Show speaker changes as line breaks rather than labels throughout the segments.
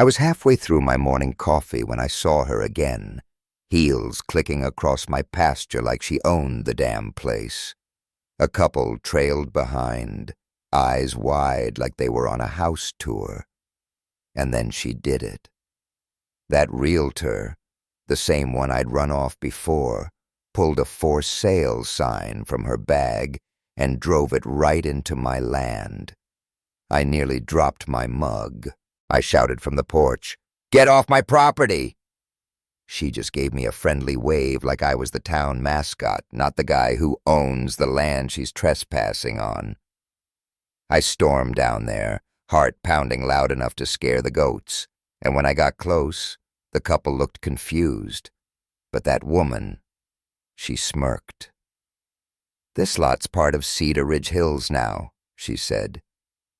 I was halfway through my morning coffee when I saw her again, heels clicking across my pasture like she owned the damn place. A couple trailed behind, eyes wide like they were on a house tour. And then she did it. That realtor, the same one I'd run off before, pulled a for sale sign from her bag and drove it right into my land. I nearly dropped my mug. I shouted from the porch, "Get off my property!" She just gave me a friendly wave like I was the town mascot, not the guy who owns the land she's trespassing on. I stormed down there, heart pounding loud enough to scare the goats, and when I got close, the couple looked confused. But that woman, she smirked. "This lot's part of Cedar Ridge Hills now," she said.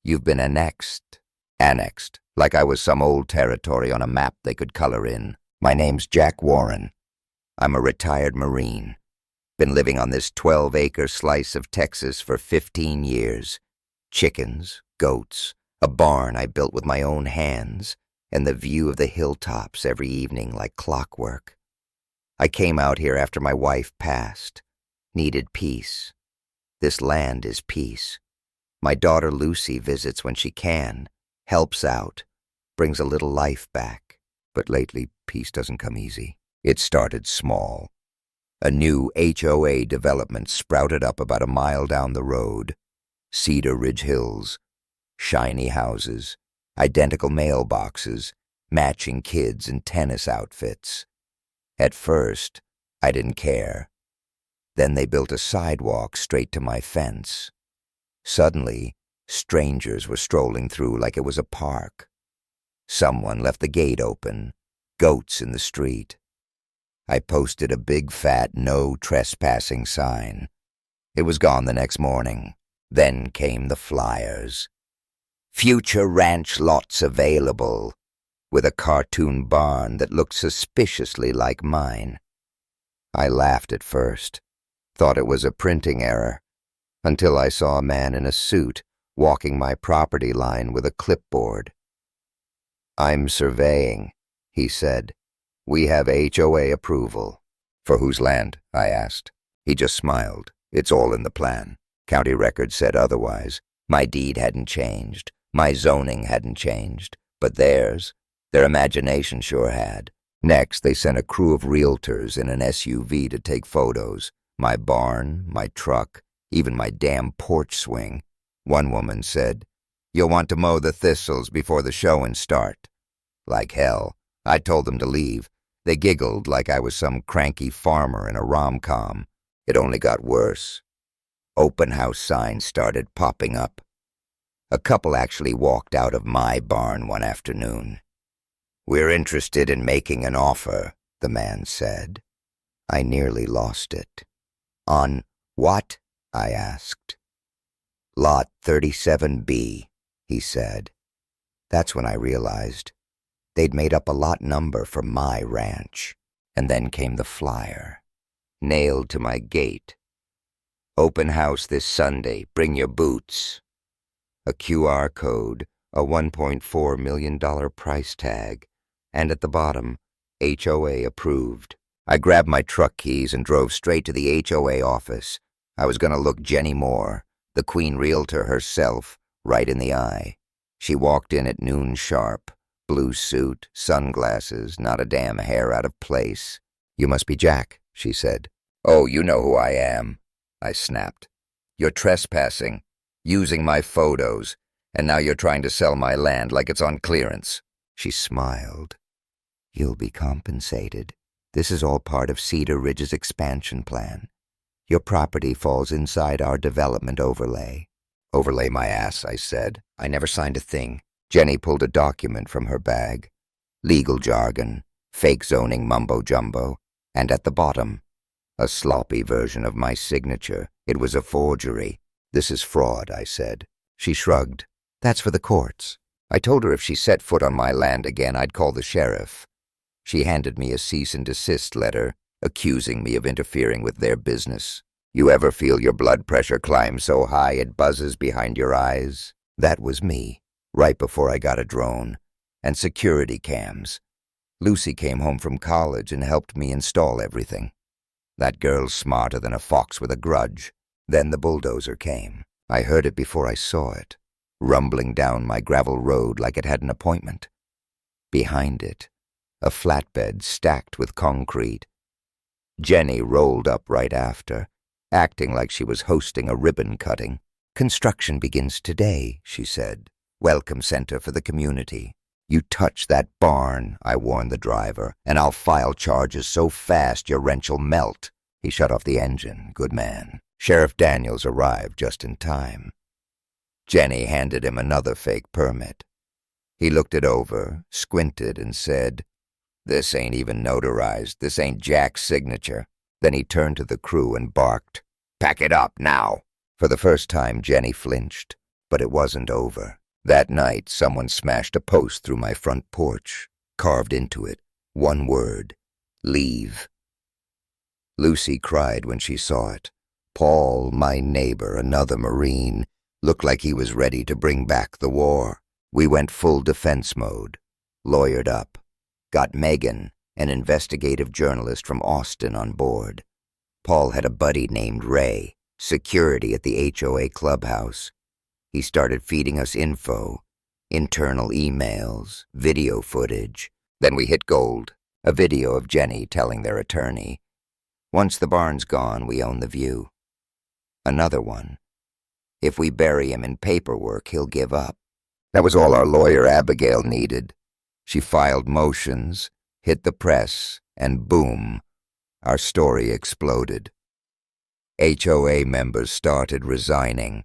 "You've been annexed." Annexed, like I was some old territory on a map they could color in. "My name's Jack Warren. I'm a retired Marine. Been living on this 12-acre slice of Texas for 15 years. Chickens, goats, a barn I built with my own hands, and the view of the hilltops every evening like clockwork. I came out here after my wife passed. Needed peace. This land is peace. My daughter Lucy visits when she can, helps out, brings a little life back. But lately, peace doesn't come easy. It started small. A new HOA development sprouted up about a mile down the road. Cedar Ridge Hills. Shiny houses, identical mailboxes, matching kids in tennis outfits. At first, I didn't care. Then they built a sidewalk straight to my fence. Suddenly, strangers were strolling through like it was a park. Someone left the gate open, goats in the street. I posted a big fat "No Trespassing" sign. It was gone the next morning. Then came the flyers. "Future ranch lots available," with a cartoon barn that looked suspiciously like mine. I laughed at first, thought it was a printing error, until I saw a man in a suit walking my property line with a clipboard. "I'm surveying," he said. "We have HOA approval." "For whose land?" I asked. He just smiled. "It's all in the plan. County records said otherwise. My deed hadn't changed. My zoning hadn't changed. But theirs, their imagination sure had." Next, they sent a crew of realtors in an SUV to take photos. My barn, my truck, even my damn porch swing. One woman said, "You'll want to mow the thistles before the showings start." Like hell. I told them to leave. They giggled like I was some cranky farmer in a rom-com. It only got worse. Open house signs started popping up. A couple actually walked out of my barn one afternoon. "We're interested in making an offer," the man said. I nearly lost it. "On what?" I asked. "Lot 37B, he said. That's when I realized they'd made up a lot number for my ranch. And then came the flyer, nailed to my gate. "Open house this Sunday, bring your boots." A QR code, a $1.4 million price tag, and at the bottom, HOA approved. I grabbed my truck keys and drove straight to the HOA office. I was going to look Jenny Moore, the Queen Realtor herself, right in the eye. She walked in at noon sharp, blue suit, sunglasses, not a damn hair out of place. "You must be Jack," she said. "Oh, you know who I am," I snapped. "You're trespassing, using my photos, and now you're trying to sell my land like it's on clearance." She smiled. "You'll be compensated. This is all part of Cedar Ridge's expansion plan. Your property falls inside our development overlay." "Overlay my ass," I said. "I never signed a thing." Jenny pulled a document from her bag. Legal jargon, fake zoning mumbo-jumbo, and at the bottom, a sloppy version of my signature. It was a forgery. "This is fraud," I said. She shrugged. "That's for the courts." I told her if she set foot on my land again, I'd call the sheriff. She handed me a cease and desist letter, accusing me of interfering with their business. "You ever feel your blood pressure climb so high it buzzes behind your eyes?" That was me, right before I got a drone. and security cams. Lucy came home from college and helped me install everything. That girl's smarter than a fox with a grudge. Then the bulldozer came. I heard it before I saw it, rumbling down my gravel road like it had an appointment. Behind it, a flatbed stacked with concrete. Jenny rolled up right after, acting like she was hosting a ribbon cutting. "Construction begins today," she said. "Welcome center for the community. You touch that barn," I warned the driver, "and I'll file charges so fast your wrench'll melt." He shut off the engine. Good man. Sheriff Daniels arrived just in time. Jenny handed him another fake permit. He looked it over, squinted, and said, "This ain't even notarized. This ain't Jack's signature." Then he turned to the crew and barked, "Pack it up, now." For the first time, Jenny flinched, but it wasn't over. That night, someone smashed a post through my front porch, carved into it, one word, "Leave." Lucy cried when she saw it. Paul, my neighbor, another Marine, looked like he was ready to bring back the war. We went full defense mode, lawyered up, got Megan, an investigative journalist from Austin, on board. Paul had a buddy named Ray, security at the HOA clubhouse. He started feeding us info, internal emails, video footage. Then we hit gold, a video of Jenny telling their attorney, "Once the barn's gone, we own the view." Another one, "If we bury him in paperwork, he'll give up." That was all our lawyer Abigail needed. She filed motions, hit the press, and boom, our story exploded. HOA members started resigning.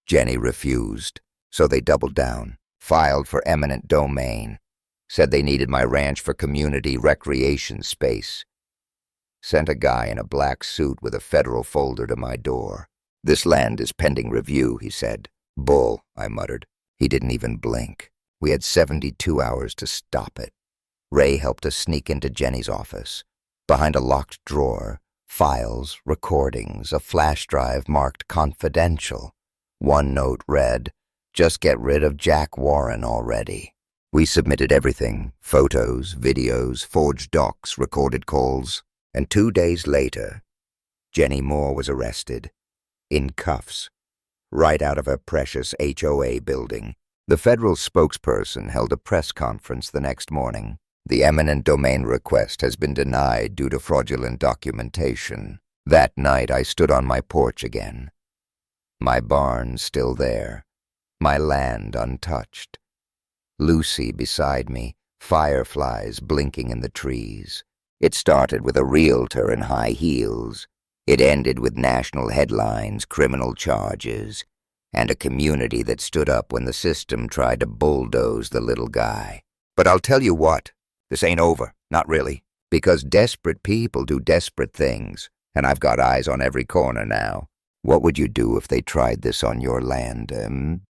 Jenny refused, so they doubled down, filed for eminent domain, said they needed my ranch for community recreation space. Sent a guy in a black suit with a federal folder to my door. "This land is pending review," he said. "Bull," I muttered. He didn't even blink. We had 72 hours to stop it. Ray helped us sneak into Jenny's office. Behind a locked drawer, files, recordings, a flash drive marked confidential. One note read, "Just get rid of Jack Warren already." We submitted everything, photos, videos, forged docs, recorded calls. And 2 days later, Jenny Moore was arrested, in cuffs, right out of her precious HOA building. The federal spokesperson held a press conference the next morning. "The eminent domain request has been denied due to fraudulent documentation." That night I stood on my porch again. My barn still there, my land untouched. Lucy beside me, fireflies blinking in the trees. It started with a realtor in high heels. It ended with national headlines, criminal charges, and a community that stood up when the system tried to bulldoze the little guy. But I'll tell you what, this ain't over, not really, because desperate people do desperate things, and I've got eyes on every corner now. What would you do if they tried this on your land,